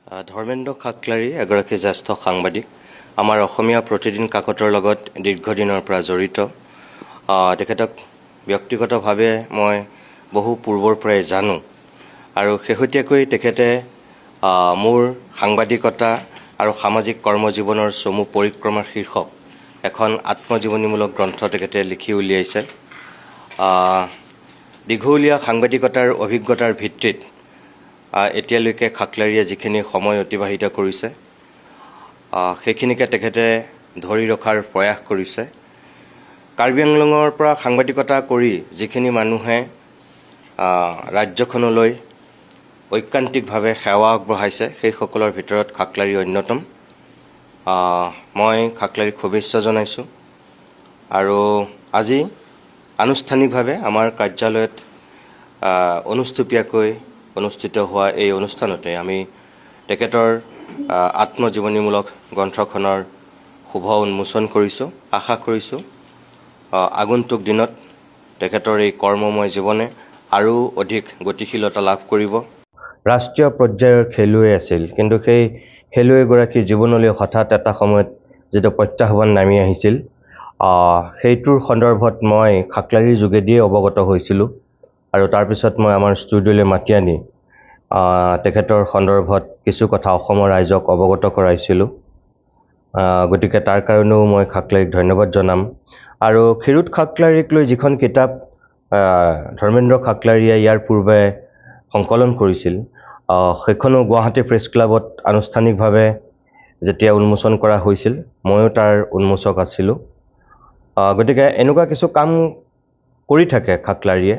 ধৰ্মেন্দ্ৰ খাকলাৰী এগৰাকী জ্যেষ্ঠ সাংবাদিক। আমাৰ অসমীয়া প্ৰতিদিন কাকতৰ লগত দীৰ্ঘদিনৰ পৰা জড়িত। তেখেতক ব্যক্তিগতভাৱে মই বহু পূৰ্বৰ পৰাই জানো আৰু শেহতীয়াকৈ তেখেতে মোৰ সাংবাদিকতা আৰু সামাজিক কৰ্মজীৱনৰ চমু পৰিক্ৰমাৰ শীৰ্ষক এখন আত্মজীৱনীমূলক গ্ৰন্থ তেখেতে লিখি উলিয়াইছে। দীঘলীয়া সাংবাদিকতাৰ অভিজ্ঞতাৰ ভিত্তিত এতিয়ালৈকে খাকলাৰীয়ে যিখিনি সময় অতিবাহিত কৰিছে সেইখিনিকে তেখেতে ধৰি ৰখাৰ প্ৰয়াস কৰিছে। কাৰ্বি আংলঙৰ পৰা সাংবাদিকতা কৰি যিখিনি মানুহে ৰাজ্যখনলৈ ঐকান্তিকভাৱে সেৱা আগবঢ়াইছে সেইসকলৰ ভিতৰত খাকলাৰী অন্যতম। মই খাকলাৰীক শুভেচ্ছা জনাইছোঁ আৰু আজি আনুষ্ঠানিকভাৱে আমাৰ কাৰ্যালয়ত অনুষ্টুপীয়াকৈ অনুষ্ঠিত হোৱা এই অনুষ্ঠানতে আমি তেখেতৰ আত্মজীৱনীমূলক গ্ৰন্থখনৰ শুভ উন্মোচন কৰিছোঁ। আশা কৰিছোঁ আগন্তুক দিনত তেখেতৰ এই কৰ্মময় জীৱনে আৰু অধিক গতিশীলতা লাভ কৰিব। ৰাষ্ট্ৰীয় পৰ্যায়ৰ খেলুৱৈ আছিল, কিন্তু সেই খেলুৱৈগৰাকীৰ জীৱনলৈ হঠাৎ এটা সময়ত যিটো প্ৰত্যাহ্বান নামি আহিছিল সেইটোৰ সন্দৰ্ভত মই খাকলাৰীৰ যোগেদিয়ে অৱগত হৈছিলোঁ আৰু তাৰপিছত মই আমাৰ ষ্টুডিঅ'লৈ মাতি আনি তেখেতৰ সন্দৰ্ভত কিছু কথা অসমৰ ৰাইজক অৱগত কৰাইছিলোঁ। গতিকে তাৰ কাৰণেও মই খাকলাৰীক ধন্যবাদ জনাম। আৰু ক্ষীৰোদ খাকলাৰীক লৈ যিখন কিতাপ ধৰ্মেন্দ্ৰ খাকলাৰীয়ে ইয়াৰ পূৰ্বে সংকলন কৰিছিল সেইখনো গুৱাহাটী প্ৰেছ ক্লাবত আনুষ্ঠানিকভাৱে যেতিয়া উন্মোচন কৰা হৈছিল ময়ো তাৰ উন্মোচক আছিলোঁ। গতিকে এনেকুৱা কিছু কাম কৰি থাকে খাকলাৰীয়ে।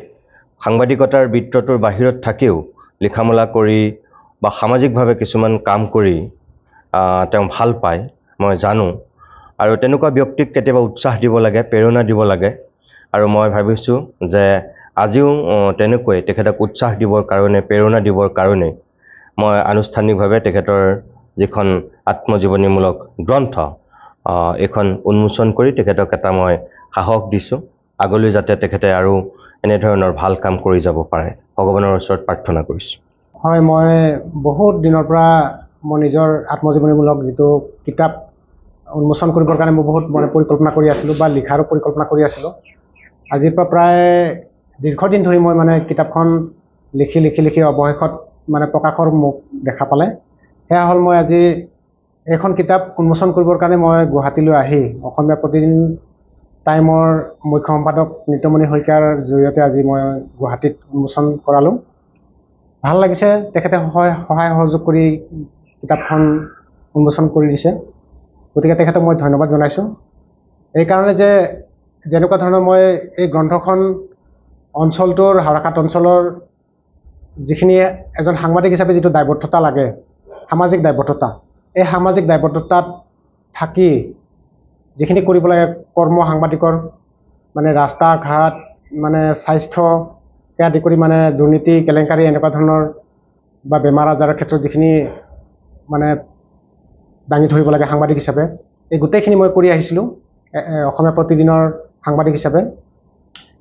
সাংবাদিকতাৰ বৃত্তটোৰ বাহিৰত থাকিও লিখা-মেলা কৰি বা সামাজিকভাৱে কিছুমান কাম কৰি তেওঁ ভাল পায়, মই জানো। আৰু তেনেকুৱা ব্যক্তিক কেতিয়াবা উৎসাহ দিব লাগে, প্ৰেৰণা দিব লাগে। আৰু মই ভাবিছোঁ যে আজিও তেনেকৈ তেখেতক উৎসাহ দিবৰ কাৰণে, প্ৰেৰণা দিবৰ কাৰণে মই আনুষ্ঠানিকভাৱে তেখেতৰ যিখন আত্মজীৱনীমূলক গ্ৰন্থ এইখন উন্মোচন কৰি তেখেতক এটা মই সাহস দিছোঁ। আগলৈ যাতে তেখেতে আৰু এনেধৰণৰ ভাল কাম কৰি যাব পাৰে, ভগৱানৰ ওচৰত প্ৰাৰ্থনা কৰিছোঁ। হয়, মই বহুত দিনৰ পৰা মই নিজৰ আত্মজীৱনীমূলক যিটো কিতাপ উন্মোচন কৰিবৰ কাৰণে মই বহুত পৰিকল্পনা কৰি আছিলোঁ বা লিখাৰো পৰিকল্পনা কৰি আছিলোঁ। আজিৰ পৰা প্ৰায় দীৰ্ঘদিন ধৰি মই কিতাপখন লিখি অৱশেষত প্ৰকাশৰ মুখ দেখা পালে। সেয়া হ'ল মই আজি এইখন কিতাপ উন্মোচন কৰিবৰ কাৰণে মই গুৱাহাটীলৈ আহি অসমীয়া প্ৰতিদিন টাইমৰ মুখ্য সম্পাদক নিত্যমণি শইকীয়াৰ জৰিয়তে আজি মই গুৱাহাটীত উন্মোচন কৰালোঁ। ভাল লাগিছে, তেখেতে সহায় সহযোগ কৰি কিতাপখন উন্মোচন কৰি দিছে। গতিকে তেখেতক মই ধন্যবাদ জনাইছোঁ। এইকাৰণে যে যেনেকুৱা ধৰণৰ মই এই গ্ৰন্থখন অঞ্চলটোৰ হাৰাকাট অঞ্চলৰ যিখিনি এজন সাংবাদিক হিচাপে যিটো দায়বদ্ধতা লাগে, সামাজিক দায়বদ্ধতা, এই সামাজিক দায়বদ্ধতাত থাকি যিখিনি কৰিব লাগে কৰ্ম সাংবাদিকৰ ৰাস্তা ঘাট স্বাস্থ্যকে আদি কৰি দুৰ্নীতি কেলেংকাৰী এনেকুৱা ধৰণৰ বা বেমাৰ আজাৰৰ ক্ষেত্ৰত যিখিনি দাঙি ধৰিব লাগে সাংবাদিক হিচাপে, এই গোটেইখিনি মই কৰি আহিছিলোঁ অসমীয়া প্ৰতিদিনৰ সাংবাদিক হিচাপে।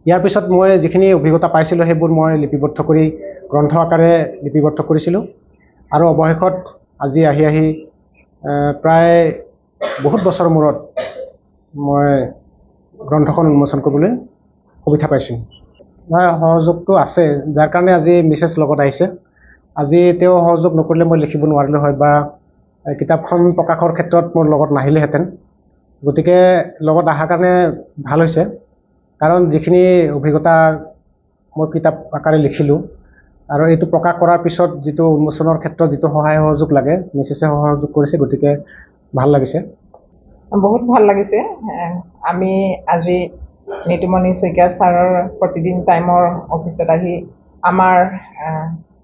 ইয়াৰ পিছত মই যিখিনি অভিজ্ঞতা পাইছিলোঁ সেইবোৰ মই লিপিবদ্ধ কৰি গ্ৰন্থ আকাৰে লিপিবদ্ধ কৰিছিলোঁ আৰু অৱশেষত আজি আহি প্ৰায় বহুত বছৰৰ মূৰত মই গ্ৰন্থখন উন্মোচন কৰিবলৈ সুবিধা পাইছোঁ। সহযোগটো আছে, যাৰ কাৰণে আজি মিছেছ লগত আহিছে। আজি তেওঁ সহযোগ নকৰিলে মই লিখিব নোৱাৰিলোঁ হয় বা কিতাপখন প্ৰকাশৰ ক্ষেত্ৰত মোৰ লগত নাহিলেহেঁতেন। গতিকে লগত অহাৰ কাৰণে ভাল হৈছে, কাৰণ যিখিনি অভিজ্ঞতা মই কিতাপ আকাৰে লিখিলোঁ আৰু এইটো প্ৰকাশ কৰাৰ পিছত যিটো উন্মোচনৰ ক্ষেত্ৰত যিটো সহায় সহযোগ লাগে, মিছেছে সহযোগ কৰিছে। গতিকে ভাল লাগিছে, বহুত ভাল লাগিছে। আমি আজি নিতুমণি শইকীয়া ছাৰৰ প্ৰতিদিন টাইমৰ অফিচত আহি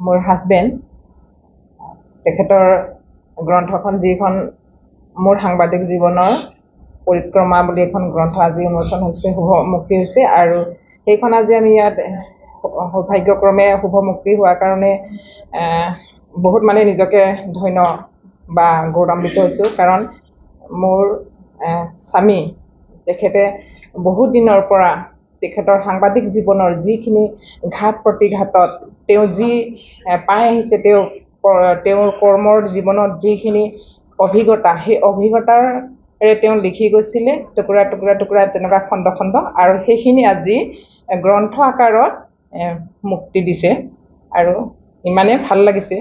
মোৰ হাজবেণ্ড তেখেতৰ গ্ৰন্থখন, যিখন মোৰ সাংবাদিক জীৱনৰ পৰিক্ৰমা বুলি এখন গ্ৰন্থ আজি উন্মোচন হৈছে, শুভমুক্তি হৈছে। আৰু সেইখন আজি আমি ইয়াত সৌভাগ্যক্ৰমে শুভমুক্তি হোৱাৰ কাৰণে বহুত নিজকে ধন্য বা গৌৰৱান্বিত হৈছোঁ। কাৰণ মোৰ স্বামী তেখেতে বহুত দিনৰ পৰা তেখেতৰ সাংবাদিক জীৱনৰ যিখিনি ঘাট প্ৰতিঘাতত তেওঁ যি পাই আহিছে, তেওঁ তেওঁৰ কৰ্মৰ জীৱনত যিখিনি অভিজ্ঞতা, সেই অভিজ্ঞতাৰে তেওঁ লিখি গৈছিলে টুকুৰা টুকুৰা টুকুৰা তেনেকুৱা খণ্ড খণ্ড, আৰু সেইখিনি আজি গ্ৰন্থ আকাৰত মুক্তি দিছে। আৰু ইমানেই ভাল লাগিছে